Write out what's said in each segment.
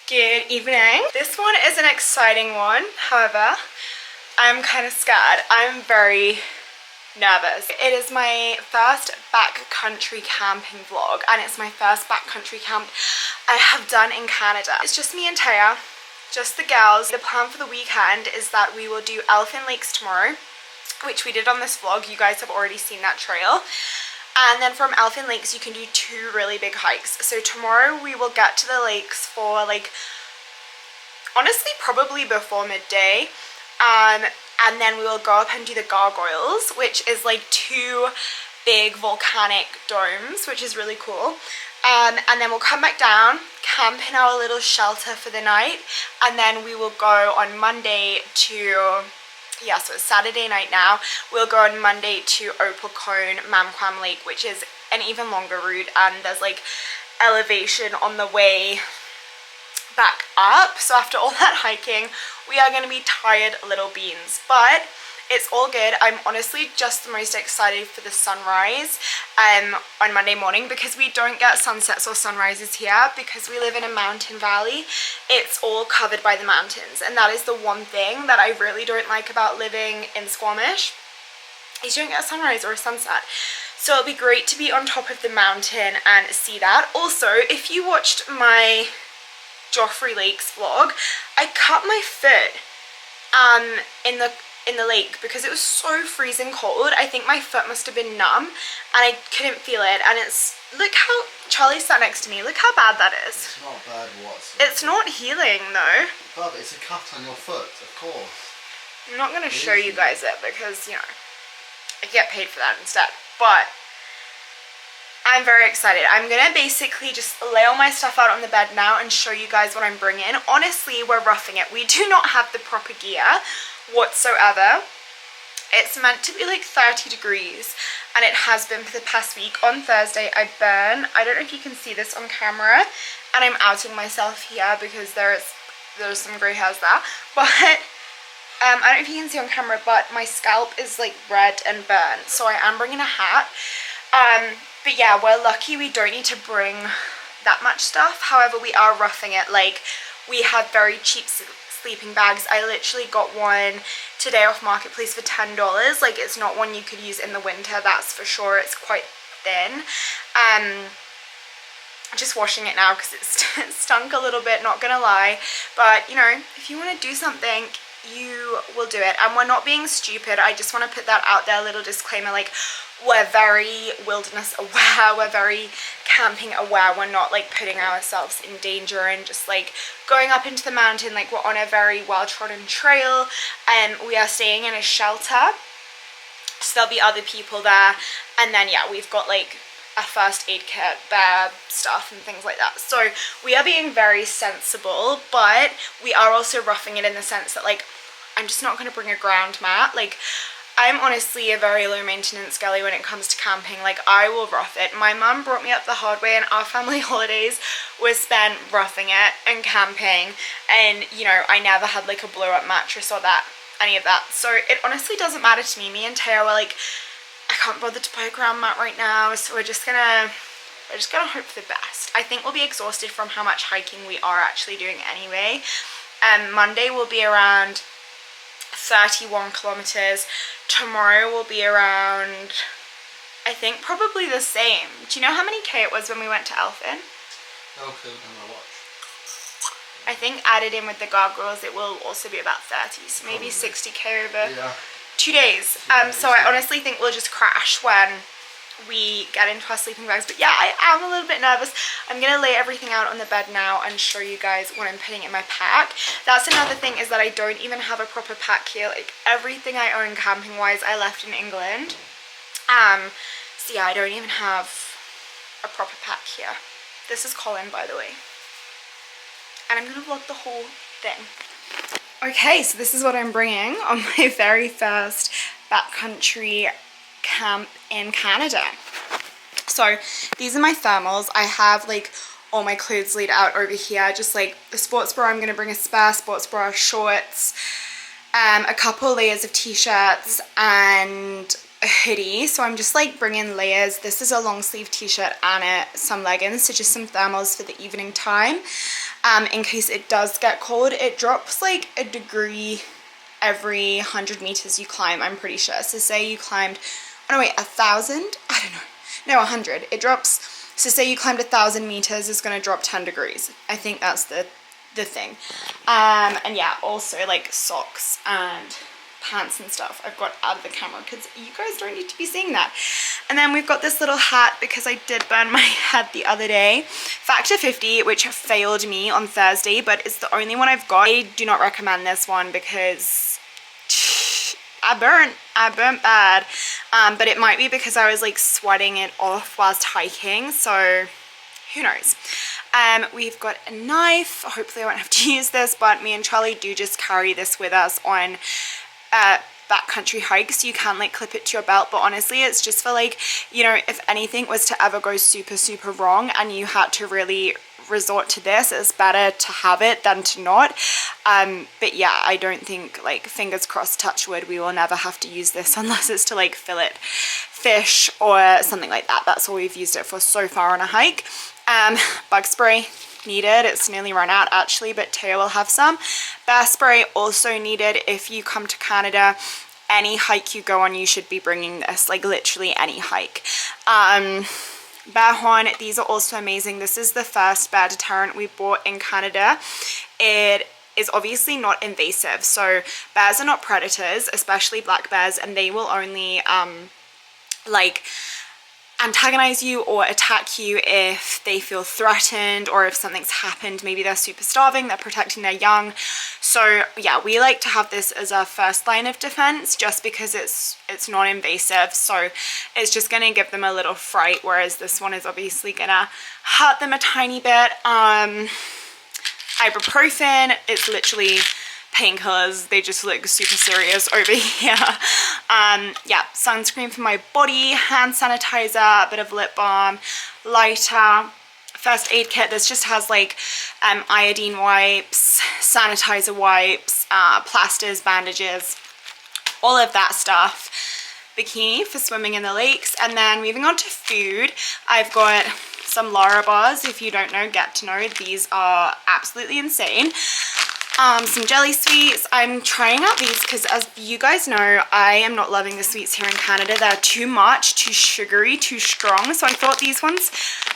Good evening. This one is an exciting one. However, I'm kind of scared. I'm very nervous. It is my first backcountry camping vlog, and it's my first backcountry camp I have done in Canada. It's just me and Taya, just the girls. The plan for the weekend is that we will do Elfin Lakes tomorrow, which we did on this vlog. You guys have already seen that trail. And then from Elfin Lakes you can do 2 really big hikes. So tomorrow we will get to the lakes for like, honestly probably before midday. And then we will go up and do the Gargoyles, which is like 2 big volcanic domes, which is really cool. And then we'll come back down, camp in our little shelter for the night, and then we will go on Monday to, yeah, so it's Saturday night now. We'll go on Monday to Opal Cone, Lake, which is an even longer route, and there's like elevation on the way back up. So after all that hiking, we are going to be tired little beans, but it's all good. I'm honestly just the most excited for the sunrise on Monday morning, because we don't get sunsets or sunrises here because we live in a mountain valley. It's all covered by the mountains, and that is the one thing that I really don't like about living in Squamish, is you don't get a sunrise or a sunset. So it'll be great to be on top of the mountain and see that. Also, if you watched my Joffrey Lakes vlog, I cut my foot in the lake because it was so freezing cold. I think my foot must have been numb and I couldn't feel it. And it's, look how, Charlie sat next to me, look how bad that is. It's not bad whatsoever. It's not healing though. But it's a cut on your foot, of course. I'm not going to show you guys it because, you know, I get paid for that instead. But I'm very excited. I'm going to basically just lay all my stuff out on the bed now and show you guys what I'm bringing. Honestly, we're roughing it. We do not have the proper gear whatsoever. It's meant to be like 30 degrees, and it has been for the past week. On Thursday, I don't know if you can see this on camera, and I'm outing myself here because there's some grey hairs there. But I don't know if you can see on camera, but my scalp is like red and burnt, so I am bringing a hat. But yeah, we're lucky we don't need to bring that much stuff. However, we are roughing it. Like, we have very cheap sleeping bags. I literally got one today off Marketplace for $10. Like, it's not one you could use in the winter, that's for sure. It's quite thin. I'm just washing it now because it stunk a little bit, not gonna lie. But, you know, if you want to do something, you will do it. And we're not being stupid. I just want to put that out there, a little disclaimer. Like, we're very wilderness aware, we're very camping aware. We're not like putting ourselves in danger and just like going up into the mountain. Like, we're on a very well-trodden trail, and we are staying in a shelter, so there'll be other people there. And then yeah, we've got like a first aid kit, bear stuff and things like that. So we are being very sensible, but we are also roughing it in the sense that like, I'm just not going to bring a ground mat. Like, I'm honestly a very low maintenance girly when it comes to camping. Like, I will rough it. My mum brought me up the hard way, and our family holidays were spent roughing it and camping. And, you know, I never had like a blow up mattress or any of that. So it honestly doesn't matter to me. Me and Taya were like, I can't bother to buy a ground mat right now, so we're just gonna hope for the best. I think we'll be exhausted from how much hiking we are actually doing anyway. Monday will be around 31 kilometers. Tomorrow will be around, I think, probably the same. Do you know how many K it was when we went to Elfin? Okay, on my watch. I think added in with the Gargoyles, it will also be about 30, so maybe 60K over 2 days. So I honestly think we'll just crash when we get into our sleeping bags. But yeah, I am a little bit nervous. I'm gonna lay everything out on the bed now and show you guys what I'm putting in my pack. That's another thing, is that I don't even have a proper pack here. Like, everything I own camping wise I left in England. So yeah, I don't even have a proper pack here. This is Colin, by the way, and I'm gonna vlog the whole thing. Okay, so this is what I'm bringing on my very first backcountry camp in Canada. So these are my thermals. I have like all my clothes laid out over here, just like the sports bra. I'm going to bring a spare sports bra, shorts, a couple layers of t-shirts, and a hoodie, so I'm just like bringing layers. This is a long sleeve t-shirt and some leggings, so just some thermals for the evening time, in case it does get cold. It drops like a degree every 100 meters you climb, I'm pretty sure. So say you climbed, oh no wait, 1,000? I don't know. No, 100. It drops, so say you climbed 1,000 meters, it's gonna drop 10 degrees. I think that's the thing. And yeah, also like socks and pants and stuff I've got out of the camera because you guys don't need to be seeing that. And then we've got this little hat because I did burn my head the other day. Factor 50, which failed me on Thursday, but it's the only one I've got. I do not recommend this one because I burnt bad. But it might be because I was like sweating it off whilst hiking, so who knows. We've got a knife. Hopefully I won't have to use this, but me and Charlie do just carry this with us on backcountry hikes. You can like clip it to your belt, but honestly it's just for like, you know, if anything was to ever go super wrong and you had to really resort to this, it's better to have it than to not. But yeah, I don't think, like, fingers crossed, touch wood, we will never have to use this unless it's to like fillet fish or something like that. That's all we've used it for so far on a hike. Bug spray needed. It's nearly run out actually, but Teo will have some. Bear spray also needed. If you come to Canada, any hike you go on, you should be bringing this, like literally any hike. Bear horn, these are also amazing. This is the first bear deterrent we bought in Canada. It is obviously not invasive, so bears are not predators, especially black bears, and they will only like antagonize you or attack you if they feel threatened or if something's happened. Maybe they're super starving, they're protecting their young. So yeah, we like to have this as our first line of defense just because it's non-invasive, so it's just going to give them a little fright, whereas this one is obviously gonna hurt them a tiny bit. Ibuprofen, it's literally painkillers. They just look super serious over here. Yeah, sunscreen for my body, hand sanitizer, a bit of lip balm, lighter, first aid kit. This just has like iodine wipes, sanitizer wipes, plasters, bandages, all of that stuff. Bikini for swimming in the lakes. And then moving on to food, I've got some Lara bars. If you don't know, get to know. These are absolutely insane. Some jelly sweets. I'm trying out these because, as you guys know, I am not loving the sweets here in Canada. They're too much, too sugary, too strong. So I thought these ones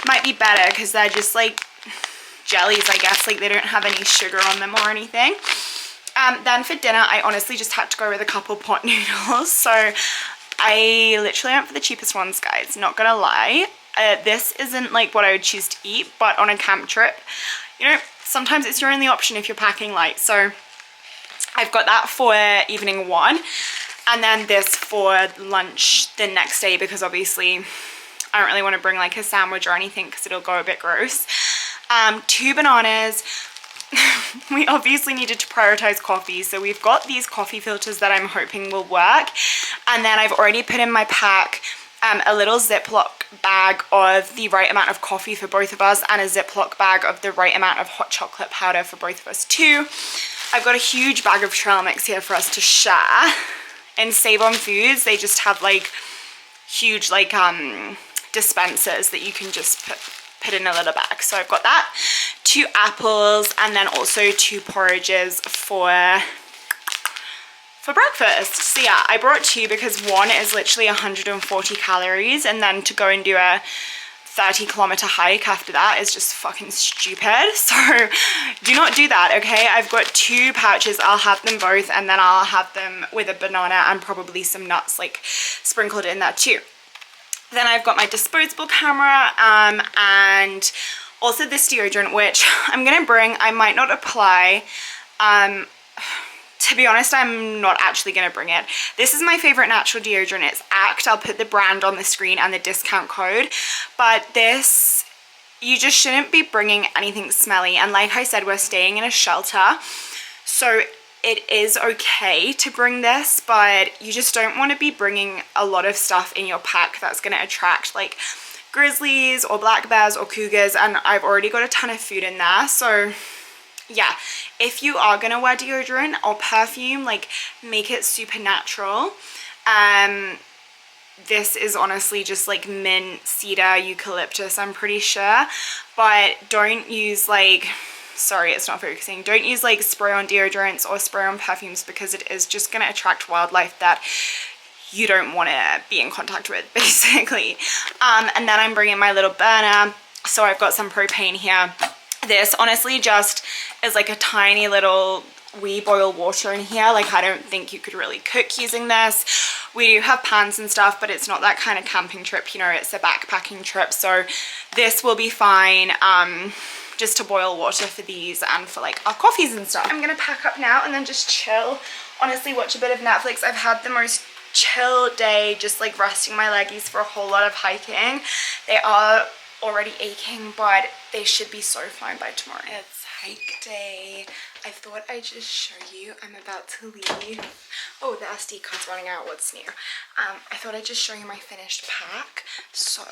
might be better because they're just like jellies, I guess. Like they don't have any sugar on them or anything. Then for dinner, I honestly just had to go with a couple pot noodles. So I literally went for the cheapest ones, guys. Not gonna lie. This isn't like what I would choose to eat, but on a camp trip, you know, sometimes it's your only option if you're packing light. So I've got that for evening one, and then this for lunch the next day, because obviously I don't really want to bring like a sandwich or anything because it'll go a bit gross. 2 bananas. We obviously needed to prioritize coffee, so we've got these coffee filters that I'm hoping will work. And then I've already put in my pack a little Ziploc bag of the right amount of coffee for both of us, and a Ziploc bag of the right amount of hot chocolate powder for both of us too. I've got a huge bag of trail mix here for us to share. In Save On Foods, they just have like huge like dispensers that you can just put in a little bag. So I've got that, 2 apples, and then also 2 porridges for breakfast. So yeah, I brought 2 because one is literally 140 calories, and then to go and do a 30-kilometer hike after that is just fucking stupid. So do not do that, okay? I've got 2 pouches. I'll have them both, and then I'll have them with a banana and probably some nuts like sprinkled in there too. Then I've got my disposable camera, and also this deodorant, which I'm gonna bring. I might not apply. To be honest, I'm not actually gonna bring it. This is my favorite natural deodorant. It's Act. I'll put the brand on the screen and the discount code. But this, you just shouldn't be bringing anything smelly. And like I said, we're staying in a shelter, so it is okay to bring this, but you just don't want to be bringing a lot of stuff in your pack that's going to attract like grizzlies or black bears or cougars, and I've already got a ton of food in there. So yeah, if you are going to wear deodorant or perfume, like make it super natural. this is honestly just like mint, cedar, eucalyptus, I'm pretty sure. But don't use like, sorry, it's not focusing. Don't use like spray on deodorants or spray on perfumes, because it is just going to attract wildlife that you don't want to be in contact with, basically. And then I'm bringing my little burner. So I've got some propane here. This honestly just is like a tiny little wee boil water in here. Like, I don't think you could really cook using this. We do have pans and stuff, but it's not that kind of camping trip, you know, it's a backpacking trip. So this will be fine, just to boil water for these and for like our coffees and stuff. I'm gonna pack up now and then just chill. Honestly, watch a bit of Netflix. I've had the most chill day, just like resting my leggies for a whole lot of hiking. They are already aching, but they should be so fine by tomorrow. It's hike day. I thought I'd just show you. I'm about to leave. Oh, the SD card's running out. What's new? I thought I'd just show you my finished pack. So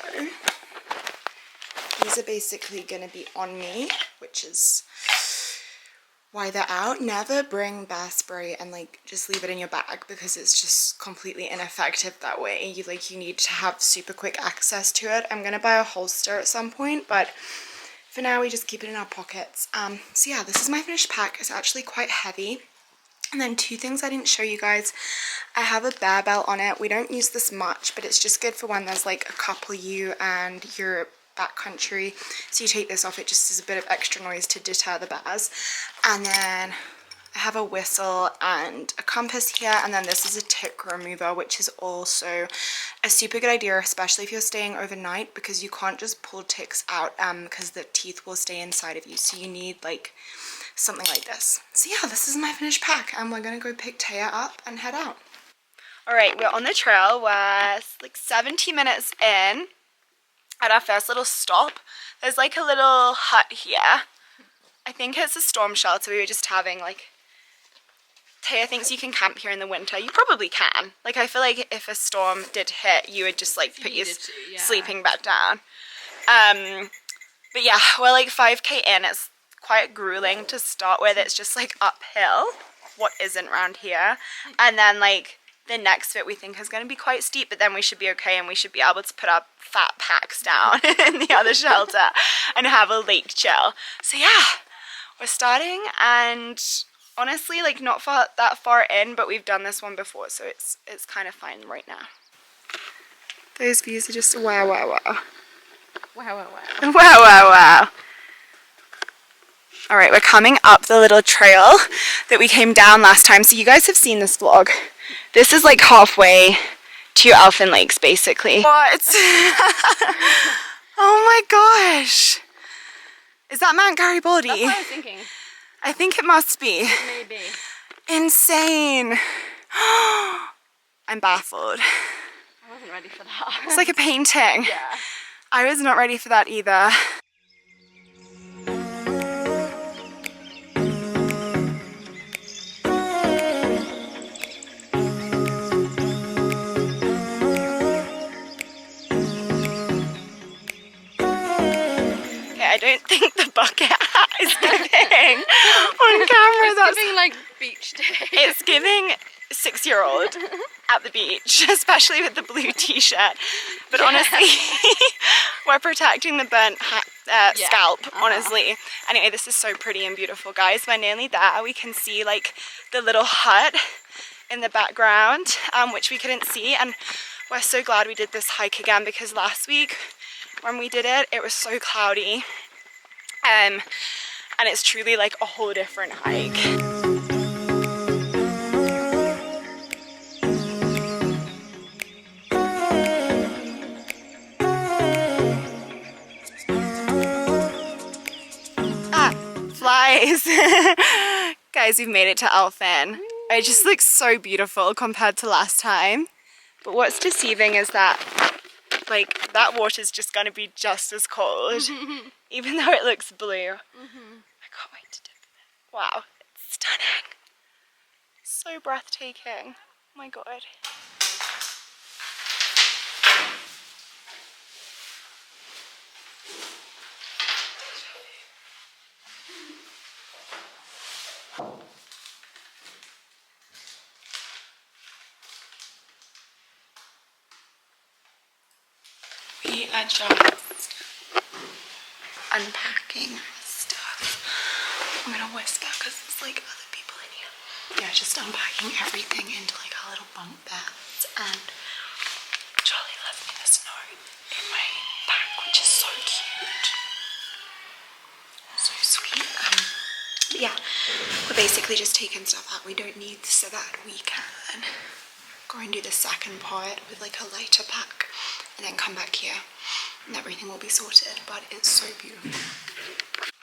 these are basically gonna be on me, which is why they're out. Never bring bear spray and like just leave it in your bag, because it's just completely ineffective that way. You need to have super quick access to it. I'm gonna buy a holster at some point, but for now we just keep it in our pockets. So yeah, this is my finished pack. It's actually quite heavy. And then two things I didn't show you guys. I have a bear bell on it. We don't use this much, but it's just good for when there's like a couple of you and you're backcountry. So you take this off, it just is a bit of extra noise to deter the bears. And then I have a whistle and a compass here, and then this is a tick remover, which is also a super good idea, especially if you're staying overnight, because you can't just pull ticks out because the teeth will stay inside of you. So you need like something like this. So yeah, this is my finished pack, and we're gonna go pick Taya up and head out. All right, we're on the trail. We're like 70 minutes in at our first little stop. There's like a little hut here. I think it's a storm shelter. We were just having like, Taya thinks you can camp here in the winter. You probably can. Like, I feel like if a storm did hit, you would just like put your sleeping bag down. But yeah, we're like 5k in. It's quite grueling to start with. It's just like uphill, what isn't around here. And then like the next bit we think is going to be quite steep, but then we should be okay and we should be able to put our fat packs down in the other shelter and have a lake chill. So yeah, we're starting, and honestly, like not that far in, but we've done this one before, so it's kind of fine right now. Those views are just wow, wow, wow. Wow, wow, Wow, wow. wow, wow. All right, we're coming up the little trail that we came down last time. So you guys have seen this vlog. This is like halfway to Elfin Lakes, basically. What? Oh my gosh. Is that Mount Garibaldi? That's what I was thinking. I think it must be. Maybe. Insane. I'm baffled. I wasn't ready for that. It's like a painting. Yeah. I was not ready for that either. I don't think the bucket hat is giving on camera. It's giving like beach day. It's giving 6-year-old at the beach, especially with the blue t-shirt. But honestly, we're protecting the burnt scalp, honestly. Anyway, this is so pretty and beautiful, guys. We're nearly there. We can see like the little hut in the background, which we couldn't see. And we're so glad we did this hike again, because last week when we did it, it was so cloudy. And it's truly like a whole different hike. Flies. Guys, we've made it to Elfin. It just looks so beautiful compared to last time. But what's deceiving is that like that water's just gonna be just as cold, even though it looks blue. I can't wait to dip in it. Wow, it's stunning. So breathtaking. Oh my god. are just unpacking stuff. I'm gonna whisper because there's like other people in here. Yeah, just unpacking everything into like our little bunk beds, and Charlie left me the snow in my bag, which is so cute. So sweet. But yeah, we're basically just taking stuff out we don't need so that we can go and do the second part with like a lighter pack and then come back here and everything will be sorted. But it's so beautiful.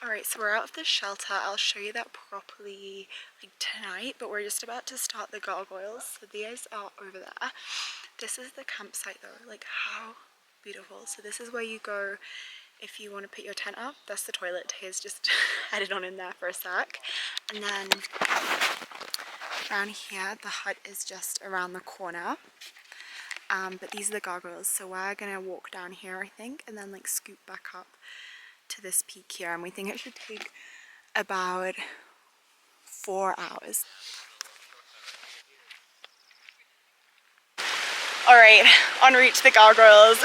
Alright, so we're out of the shelter. I'll show you that properly like tonight, but we're just about to start the gargoyles. So these are over there. This is the campsite though, like how beautiful. So this is where you go if you want to put your tent up. That's the toilet. Taya's just headed on in there for a sec. And then down here, the hut is just around the corner. But these are the gargoyles. So we're gonna walk down here, I think, and then like scoop back up to this peak here. And we think it should take about 4 hours. Alright, en route to the gargoyles.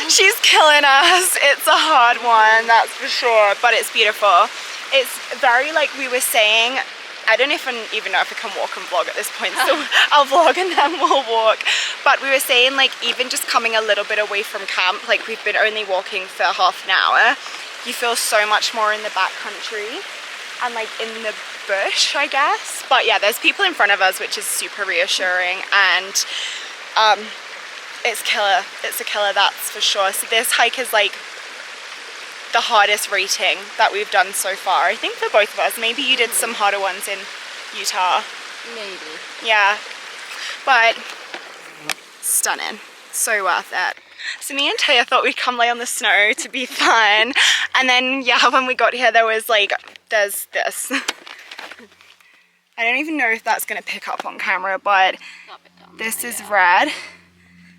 She's killing us. It's a hard one, that's for sure, but it's beautiful. It's very, like we were saying, I don't even know if I can walk and vlog at this point, so I'll vlog and then we'll walk. But we were saying, like, even just coming a little bit away from camp, like we've been only walking for half an hour, you feel so much more in the backcountry and like in the bush, I guess. But yeah, there's people in front of us, which is super reassuring, and it's killer. It's a killer, that's for sure. So this hike is like the hardest rating that we've done so far, I think, for both of us. Maybe you did some harder ones in Utah. Maybe. Yeah, but stunning. So worth it. So me and Taya thought we'd come lay on the snow to be fun, and then yeah, when we got here there was like, there's this. I don't even know if that's gonna pick up on camera, but this is red.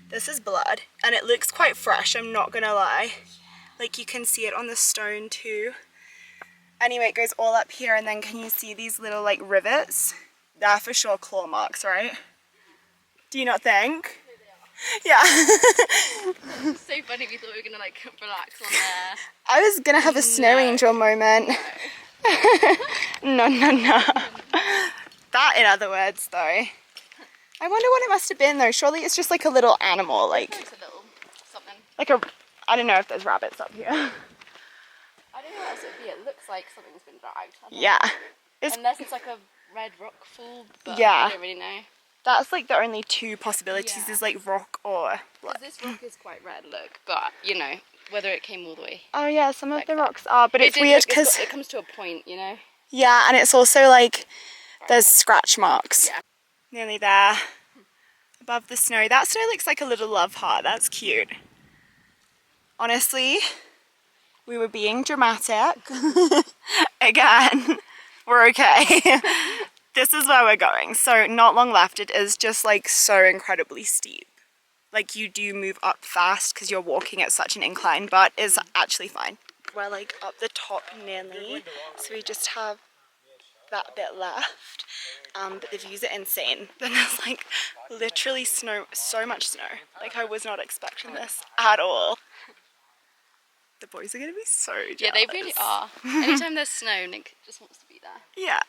This is blood, and it looks quite fresh, I'm not gonna lie. Like you can see it on the stone too. Anyway, it goes all up here, and then can you see these little like rivets? They're for sure claw marks, right? Do you not think? Yeah. It's so funny, we thought we were gonna like relax on there. I was gonna have a snow angel moment. No. That in other words though. I wonder what it must have been though. Surely it's just like a little animal, like It's a little something. like a, I don't know if there's rabbits up here. I don't know what else it would be. It looks like something's been dragged. I think. Yeah. It's, Unless it's like a red rock fall, but Yeah. I don't really know. that's like the only two possibilities, Yeah. is like rock or blood. Because this rock is quite red, look, but you know, whether it came all the way. Oh yeah, some of Like the that. rocks are, but it's did weird look- because it comes to a point, you know. yeah, and it's also like there's scratch marks. Yeah. Nearly there. Above the snow. That snow looks like a little love heart. That's cute. Honestly, we were being dramatic. Again, we're okay. This is where we're going. So not long left. It is just like so incredibly steep. Like you do move up fast because you're walking at such an incline, but it's actually fine. We're like up the top nearly, so we just have that bit left. But the views are insane. Then there's like literally snow, so much snow. Like I was not expecting this at all. The boys are gonna be so jealous. Yeah, they really are. Anytime there's snow, Nick just wants to be there. Yeah.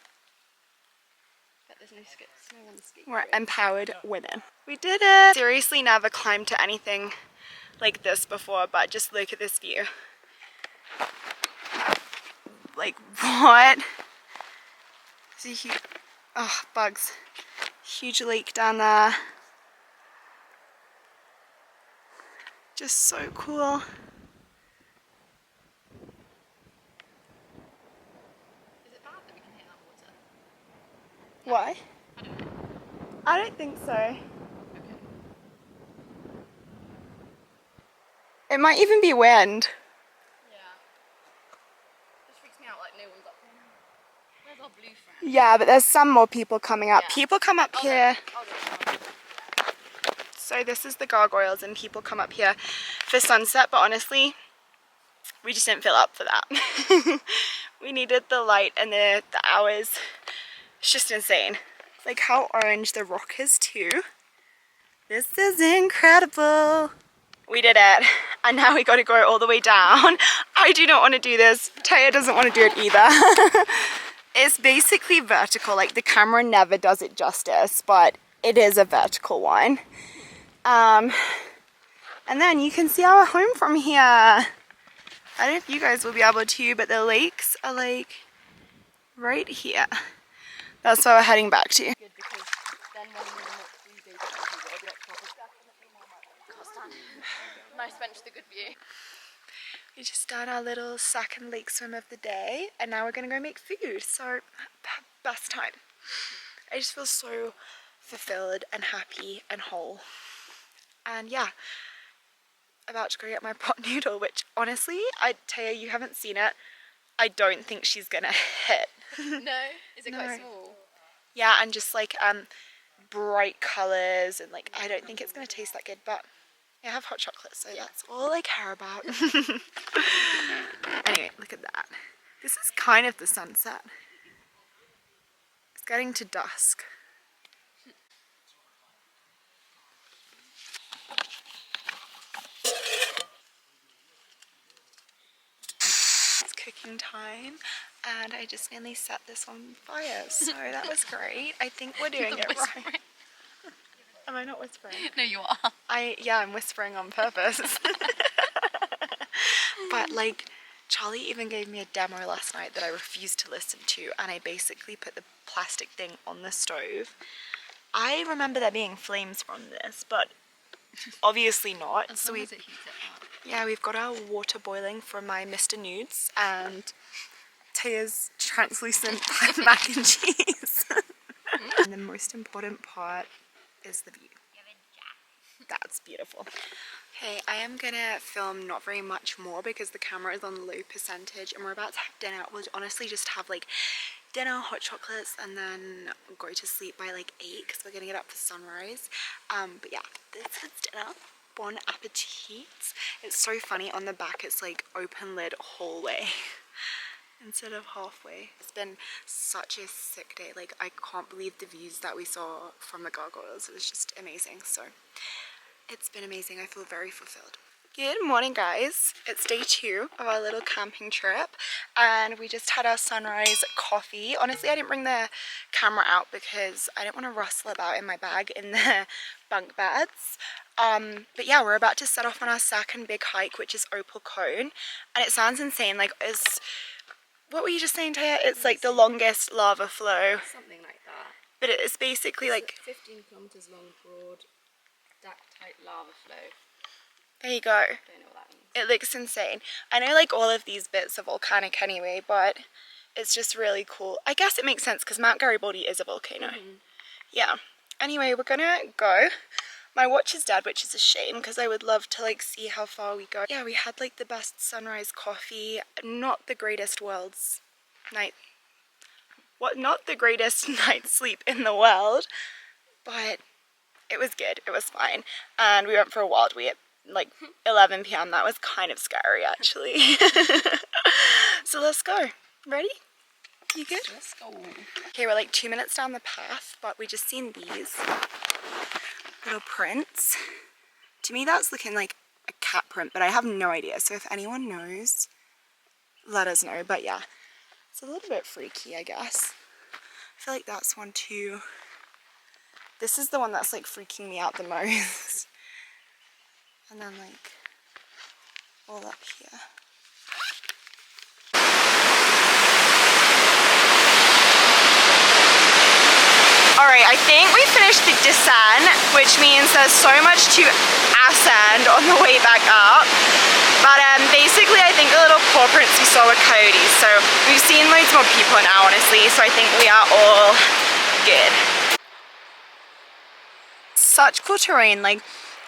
But there's no snow on the ski. We're empowered women. We did it! Seriously never climbed to anything like this before, but just look at this view. Like, what? It's a huge, oh, bugs. Huge lake down there. Just so cool. Is it bad that we can hear that water? Why? I don't think so. Okay. It might even be wind. Yeah. Just freaks me out like no one's up here. Where's our blue friend? Yeah, but there's some more people coming up. Yeah. People come up here. Oh, there's So this is the gargoyles, and people come up here for sunset, but honestly, we just didn't feel up for that. We needed the light and the hours. It's just insane. Like how orange the rock is too. This is incredible. We did it, and now we got to go all the way down. I do not want to do this. Taya doesn't want to do it either. It's basically vertical, like the camera never does it justice, but it is a vertical one. And then you can see our home from here. I don't know if you guys will be able to, but the lakes are like right here. That's where we're heading back to. Good, because then when we're not freezing, it'll be like proper. Nice bench, the good view. We just done our little second lake swim of the day, and now we're gonna go make food. So, best time. I just feel so fulfilled and happy and whole. And yeah, about to go get my pot noodle, which honestly, I tell you haven't seen it. I don't think she's gonna hit. No? Is it No. quite small? Yeah, and just like bright colors, and like I don't think it's gonna taste that good, but I have hot chocolate, so that's all I care about. Anyway, look at that. This is kind of the sunset. It's getting to dusk. It's cooking time, and I just nearly set this on fire, so that was great. I think we're doing it right. Am I not whispering? No, you are. Yeah, I'm whispering on purpose. But like, Charlie even gave me a demo last night that I refused to listen to, and I basically put the plastic thing on the stove. I remember there being flames from this, but obviously not. As So long we, as it heats it up. yeah, we've got our water boiling from my Mr. Nudes and Taya's translucent mac and cheese. And the most important part is the view. That's beautiful. Okay, I am gonna film not very much more because the camera is on low percentage, and we're about to have dinner. We'll honestly just have like dinner, hot chocolates, and then go to sleep by like 8 because we're gonna get up for sunrise. But yeah, this is dinner. Bon appetit. It's so funny, on the back it's like open lid hallway instead of halfway. It's been such a sick day. Like, I can't believe the views that we saw from the Gargoyles. It was just amazing. So it's been amazing. I feel very fulfilled. Good morning, guys. It's day 2 of our little camping trip, and we just had our sunrise coffee. Honestly, I didn't bring the camera out because I didn't want to rustle about in my bag in the bunk beds. But yeah, we're about to set off on our second big hike, which is Opal Cone, and it sounds insane. Like, what were you just saying, Taya? It's like the longest lava flow, Something like that. but it's basically like, 15 kilometres long, broad, tight lava flow. there you go. Don't know what that means. It looks insane. I know like all of these bits are volcanic anyway, but it's just really cool. I guess it makes sense because Mount Garibaldi is a volcano. Yeah. Anyway, we're gonna go. My watch is dead, which is a shame because I would love to like see how far we go. Yeah, we had like the best sunrise coffee. Not the greatest not the greatest night's sleep in the world, but it was good. It was fine. And we went for a wild wee at like 11 p.m. That was kind of scary, actually. So let's go. Ready? You good? Let's go. Okay, we're like 2 minutes down the path, but we just seen these little prints. To me, that's looking like a cat print, but I have no idea. So if anyone knows, let us know. But yeah, it's a little bit freaky, I guess. I feel like that's one too. This is the one that's like freaking me out the most. And then like all up here. Alright, I think we finished the descent, which means there's so much to ascend on the way back up. But basically I think the little paw prints we saw were coyotes, so we've seen loads more people now, honestly, so I think we are all good. Such cool terrain, like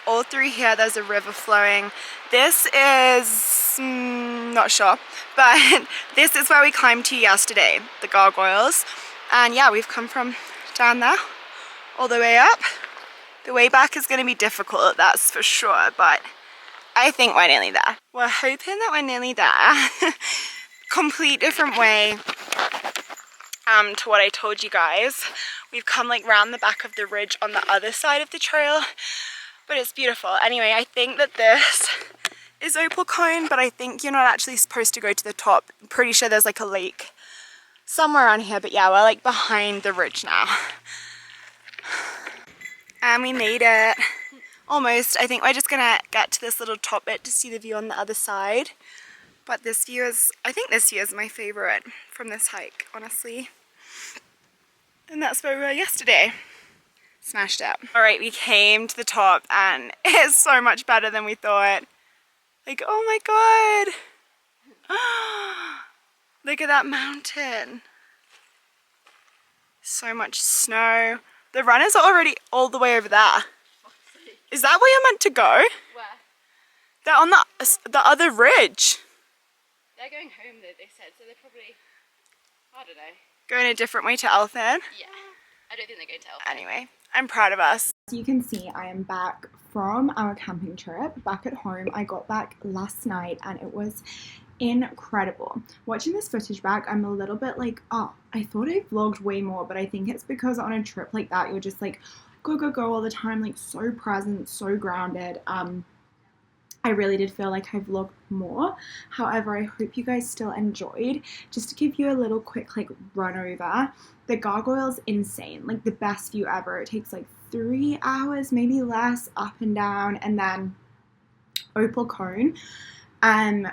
all through here there's a river flowing. This is, not sure, but this is where we climbed to yesterday, the Gargoyles. And yeah, we've come from down there all the way up. The way back is going to be difficult, that's for sure, but I think we're nearly there. We're hoping that we're nearly there. Complete different way to what I told you guys. We've come like round the back of the ridge on the other side of the trail. But it's beautiful. Anyway, I think that this is Opal Cone, but I think you're not actually supposed to go to the top. I'm pretty sure there's like a lake somewhere around here, but yeah, we're like behind the ridge now. And we made it. Almost. I think we're just gonna get to this little top bit to see the view on the other side. But this view is, I think this view is my favorite from this hike, honestly. And that's where we were yesterday. Smashed it. Alright, we came to the top and it's so much better than we thought. Like, oh my god! Look at that mountain. So much snow. The runners are already all the way over there. Is that where you're meant to go? Where? They're on the other ridge. They're going home though, they said, so they're probably, I don't know. Going a different way to Elfin. Yeah. I don't think they're going to Elfin. Anyway, I'm proud of us. As you can see, I am back from our camping trip, back at home. I got back last night and it was incredible. Watching this footage back, I'm a little bit like, oh, I thought I vlogged way more, but I think it's because on a trip like that, you're just like, go, go, go all the time, like so present, so grounded. I really did feel like I vlogged more. However, I hope you guys still enjoyed. Just to give you a little quick like run over, the Gargoyles, insane, like the best view ever. It takes like 3 hours, maybe less, up and down. And then Opal Cone,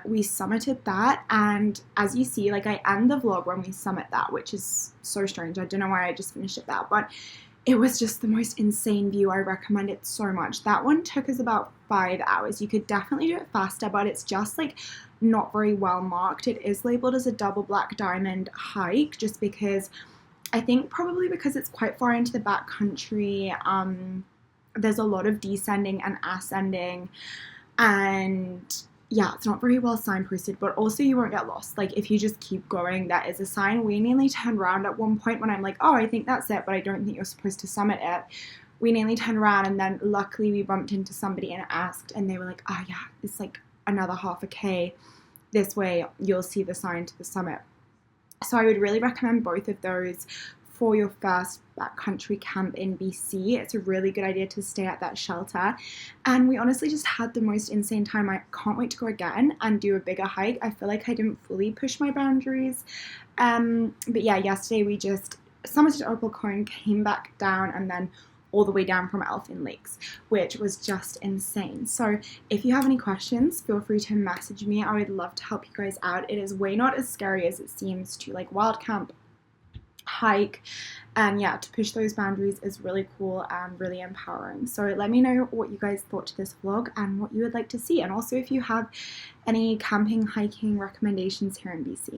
we summited that, and as you see, like I end the vlog when we summit that, which is so strange. I don't know why I just finished it that, but it was just the most insane view. I recommend it so much. That one took us about 5 hours. You could definitely do it faster, but it's just like not very well marked. It is labeled as a double black diamond hike just because I think probably because it's quite far into the backcountry. There's a lot of descending and ascending, and yeah, it's not very well signposted, but also you won't get lost. Like if you just keep going, that is a sign. We nearly turned around at one point when I'm like, oh, I think that's it, but I don't think you're supposed to summit it. We nearly turned around, and then luckily we bumped into somebody and asked, and they were like, oh yeah, it's like another half a K this way, you'll see the sign to the summit. So I would really recommend both of those for your first backcountry camp in BC. It's a really good idea to stay at that shelter. And we honestly just had the most insane time. I can't wait to go again and do a bigger hike. I feel like I didn't fully push my boundaries. But yeah, yesterday we just summited Opal Cone, came back down, and then all the way down from Elfin Lakes, which was just insane. So if you have any questions, feel free to message me. I would love to help you guys out. It is way not as scary as it seems to like wild camp, hike, and yeah, to push those boundaries is really cool and really empowering. So let me know what you guys thought to this vlog and what you would like to see, and also if you have any camping, hiking recommendations here in BC.